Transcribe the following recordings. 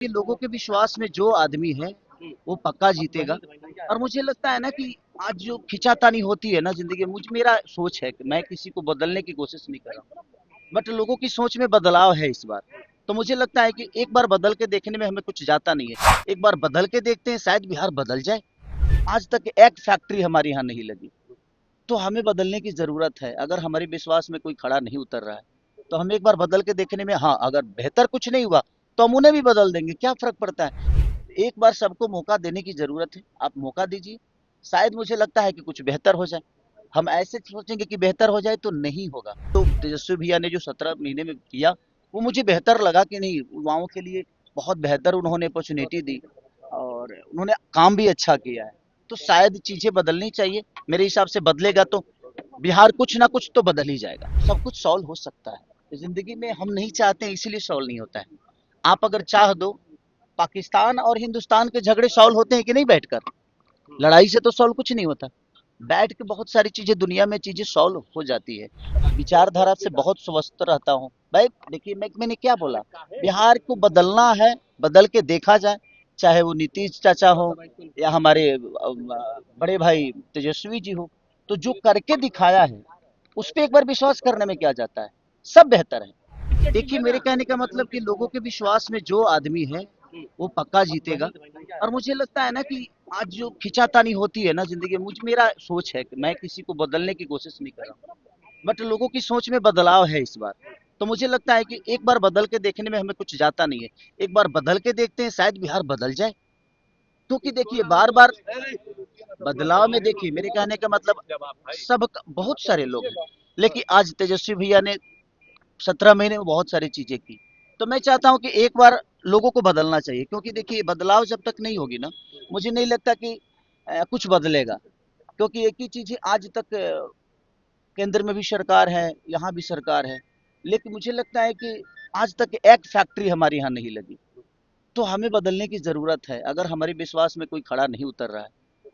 कि लोगों के विश्वास में जो आदमी है वो पक्का जीतेगा। और मुझे लगता है ना कि आज जो खिंचातानी होती है ना जिंदगी में, मुझ मेरा सोच है कि मैं किसी को बदलने की कोशिश नहीं कर रहा हूँ, बट लोगों की सोच में बदलाव है इस बार। तो मुझे लगता है कि एक बार बदल के देखने में हमें कुछ जाता नहीं है, एक बार बदल के देखते हैं, शायद बिहार बदल जाए। आज तक एक फैक्ट्री हमारे यहाँ नहीं लगी, तो हमें बदलने की जरूरत है। अगर हमारे विश्वास में कोई खड़ा नहीं उतर रहा है तो हम एक बार बदल के देखने में, हाँ अगर बेहतर कुछ नहीं हुआ तो हम उन्हें भी बदल देंगे, क्या फर्क पड़ता है। एक बार सबको मौका देने की जरूरत है, आप मौका दीजिए। शायद मुझे लगता है कि कुछ बेहतर हो जाए। हम ऐसे सोचेंगे कि बेहतर हो जाए तो नहीं होगा। तो तेजस्वी भैया ने जो 17 महीने में किया वो मुझे बेहतर लगा कि नहीं, युवाओं के लिए बहुत बेहतर उन्होंने अपॉर्चुनिटी दी और उन्होंने काम भी अच्छा किया है। तो शायद चीजें बदलनी चाहिए। मेरे हिसाब से बदलेगा तो बिहार कुछ ना कुछ तो बदल ही जाएगा। सब कुछ सॉल्व हो सकता है जिंदगी में, हम नहीं चाहते इसीलिए सॉल्व नहीं होता है। आप अगर चाह दो, पाकिस्तान और हिंदुस्तान के झगड़े सॉल्व होते हैं कि नहीं बैठकर? लड़ाई से तो सॉल्व कुछ नहीं होता। बैठ के बहुत सारी चीजें दुनिया में चीजें सॉल्व हो जाती है। विचारधारा से बहुत स्वस्थ रहता हूँ भाई। देखिए मैंने क्या बोला, बिहार को बदलना है, बदल के देखा जाए। चाहे वो नीतीश चाचा हो या हमारे बड़े भाई तेजस्वी जी हो, तो जो करके दिखाया है उस पर एक बार विश्वास करने में क्या जाता है। सब बेहतर है। देखिए मेरे कहने का मतलब कि लोगों के विश्वास में जो आदमी है वो पक्का जीतेगा। और मुझे लगता है ना कि आज जो खिंचातानी होती है ना जिंदगी में, मुझ मेरा सोच है कि मैं किसी को बदलने की कोशिश नहीं कर रहा हूँ, बट लोगों की सोच में बदलाव है इस बार। तो मुझे लगता है कि एक बार बदल के देखने में हमें कुछ जाता नहीं है, एक बार बदल के देखते हैं, शायद बिहार बदल जाए। क्योंकि देखिए बार बार बदलाव में, देखिए मेरे कहने का मतलब, सब बहुत सारे लोग हैं, लेकिन आज तेजस्वी भैया ने 17 महीने में बहुत सारी चीजें की। तो मैं चाहता हूँ कि एक बार लोगों को बदलना चाहिए, क्योंकि देखिए बदलाव जब तक नहीं होगी ना, मुझे नहीं लगता कि कुछ बदलेगा। क्योंकि एक ही चीज है, आज तक केंद्र में भी सरकार है, यहाँ भी सरकार है, लेकिन मुझे लगता है कि आज तक एक फैक्ट्री हमारे यहाँ नहीं लगी। तो हमें बदलने की जरूरत है। अगर हमारे विश्वास में कोई खड़ा नहीं उतर रहा है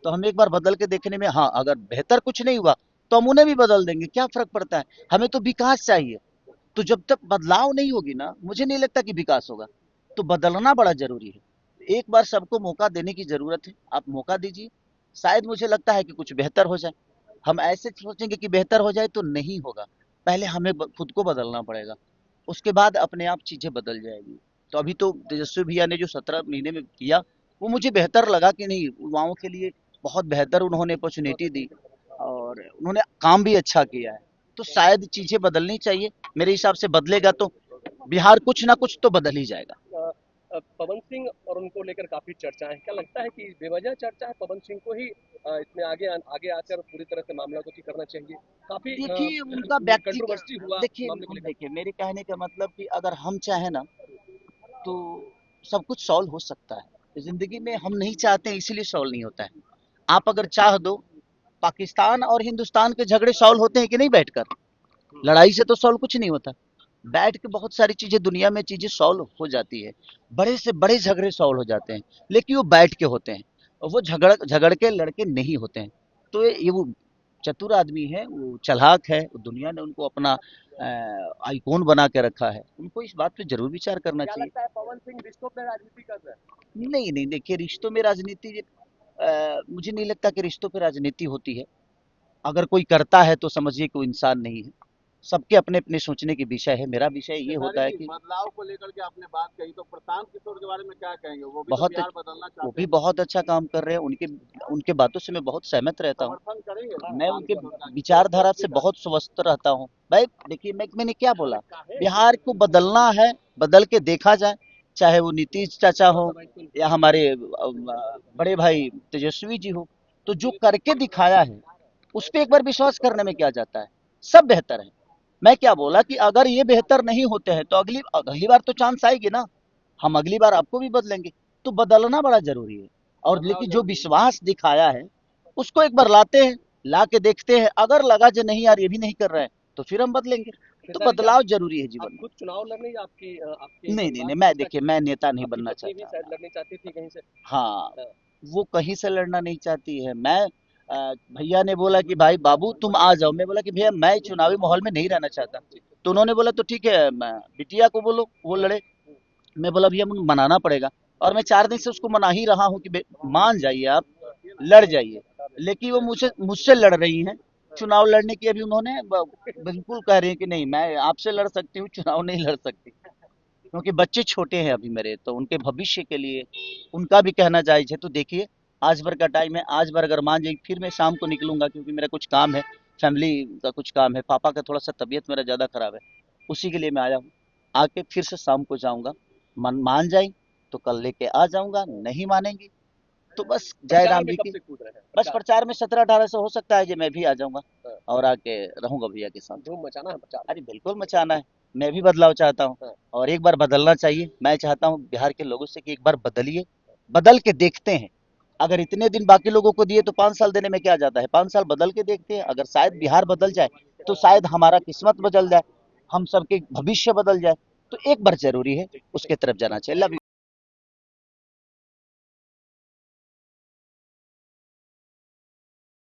तो हम एक बार बदल के देखने में, हाँ अगर बेहतर कुछ नहीं हुआ तो हम उन्हें भी बदल देंगे, क्या फर्क पड़ता है। हमें तो विकास चाहिए। तो जब तक बदलाव नहीं होगी ना, मुझे नहीं लगता कि विकास होगा। तो बदलना बड़ा जरूरी है। एक बार सबको मौका देने की जरूरत है, आप मौका दीजिए। शायद मुझे लगता है कि कुछ बेहतर हो जाए। हम ऐसे सोचेंगे कि बेहतर हो जाए तो नहीं होगा। पहले हमें खुद को बदलना पड़ेगा, उसके बाद अपने आप चीजें बदल जाएगी। तो अभी तो तेजस्वी भैया ने जो 17 महीने में किया वो मुझे बेहतर लगा कि नहीं, युवाओं के लिए बहुत बेहतर उन्होंने अपॉर्चुनिटी दी और उन्होंने काम भी अच्छा किया है। तो शायद चीजें बदलनी चाहिए। मेरे हिसाब से बदलेगा तो बिहार कुछ ना कुछ तो बदल ही जाएगा। पवन सिंह और उनको लेकर काफी चर्चा है, क्या लगता है कि बेवजह चर्चा है? पवन सिंह को ही इसमें आगे आकर पूरी तरह से मामला को ठीक करना चाहिए। काफी देखिए उनका व्यक्ति, कंट्रोवर्सी हुआ देखिए मामले को लेकर। देखिए मेरे कहने का मतलब कि अगर हम चाहें ना तो सब कुछ सॉल्व हो सकता है जिंदगी में। हम नहीं चाहते इसीलिए सॉल्व नहीं होता है। आप अगर चाह दो, पाकिस्तान और हिंदुस्तान के झगड़े सॉल्व होते हैं कि नहीं बैठकर? लड़ाई से तो सॉल्व कुछ नहीं होता। बैठ के बहुत सारी चीजें दुनिया में चीजें सॉल्व हो जाती है। बड़े से बड़े झगड़े सॉल्व हो जाते हैं, लेकिन वो बैठ के होते हैं और वो झगड़ झगड़ के लड़के नहीं होते हैं। तो ये वो चतुर आदमी है, वो चालाक है, वो दुनिया ने उनको अपना आइकॉन बना के रखा है। उनको इस बात पे जरूर विचार करना क्या चाहिए। लगता है पवन सिंह रिश्तों पे राजनीति कर रहे हैं? नहीं नहीं, देखिए रिश्तों में राजनीति, मुझे नहीं लगता कि रिश्तों पे राजनीति होती है। अगर कोई करता है तो समझिए कि वो इंसान नहीं है। सबके अपने अपने सोचने के विषय है। मेरा विषय ये होता है कि बदलाव को लेकर के आपने बात कही, तो प्रशांत किशोर के बारे में क्या कहेंगे? वो भी तो बहुत बिहार बदलना वो चाहते भी हैं। बहुत अच्छा काम कर रहे हैं। उनके उनके बातों से मैं बहुत सहमत रहता हूँ। समर्थन करेंगे मैं प्रशांत उनके किशोर का? विचारधारा से बहुत स्वस्थ रहता हूँ भाई। देखिए मैंने क्या बोला, बिहार को बदलना है, बदल के देखा जाए। चाहे वो नीतीश चाचा हो या हमारे बड़े भाई तेजस्वी जी हो, तो जो करके दिखाया है उस पर एक बार विश्वास करने में क्या जाता है। सब बेहतर है। मैं क्या बोला कि अगर ये बेहतर नहीं होते हैं तो अगली अगली बार तो चांस आएगी ना, हम अगली बार आपको भी बदलेंगे। तो बदलना बड़ा जरूरी है। और बदलाव लेकिन जो जरूरी है। विश्वास दिखाया है उसको एक बार लाते हैं, ला के देखते हैं। अगर लगा जो नहीं यार ये भी नहीं कर रहे हैं तो फिर हम बदलेंगे। तो खेसारी जी, बदलाव जरूरी है आप जीवन में। खुद चुनाव लड़ने या आपकी आपके नहीं नहीं परिवार नहीं, से मैं इच्छा देखिए थी? मैं नेता नहीं आपकी बनना पत्नी भी चाहता। शायद लड़नी चाहती थी कहीं से। हाँ, हाँ, वो कहीं से लड़ना नहीं चाहती है। मैं भैया ने बोला कि भाई बाबू तुम आ जाओ, मैं बोला कि भैया मैं चुनावी माहौल में नहीं रहना चाहता। तो उन्होंने बोला तो ठीक है, बिटिया को बोलो वो लड़े। मैं बोला भैया मुझे मनाना पड़ेगा, और मैं 4 दिन से उसको मना ही रहा हूँ कि मान जाइए आप, लड़ जाइए, लेकिन वो मुझसे मुझसे लड़ रही हैं। चुनाव लड़ने की अभी उन्होंने बिल्कुल कह रही हैं कि नहीं मैं आपसे लड़ सकती हूँ, चुनाव नहीं लड़ सकती, क्योंकि बच्चे छोटे हैं अभी मेरे, तो उनके भविष्य के लिए उनका भी कहना जायज है। तो देखिए आज भर का टाइम है, आज भर अगर मान जाए फिर मैं शाम को निकलूंगा, क्योंकि मेरा कुछ काम है, फैमिली का कुछ काम है, पापा का थोड़ा सा तबीयत मेरा ज्यादा खराब है, उसी के लिए मैं आया हूँ। आके फिर से शाम को जाऊंगा, मन मान जाए तो कल लेके आ जाऊंगा, नहीं मानेंगी तो बस जय प्रचार राम में जी कब की। से कूद रहे हैं बस प्रचार? प्रचार में 17-18 से हो सकता है कि मैं भी आ जाऊंगा हाँ, और आके रहूंगा भैया के साथ। धूम मचाना है प्रचार अरे बिल्कुल मचाना है, मैं भी बदलाव चाहता हूँ, में। हाँ, और एक बार बदलना चाहिए। मैं चाहता हूँ बिहार के लोगों से कि एक बार बदलिए, बदल के देखते हैं। अगर इतने दिन बाकी लोगों को दिए तो 5 साल देने में क्या जाता है, 5 साल बदल के देखते हैं। अगर शायद बिहार बदल जाए तो शायद हमारा किस्मत बदल जाए, हम सबके भविष्य बदल जाए। तो एक बार जरूरी है उसके तरफ जाना चाहिए। Love you.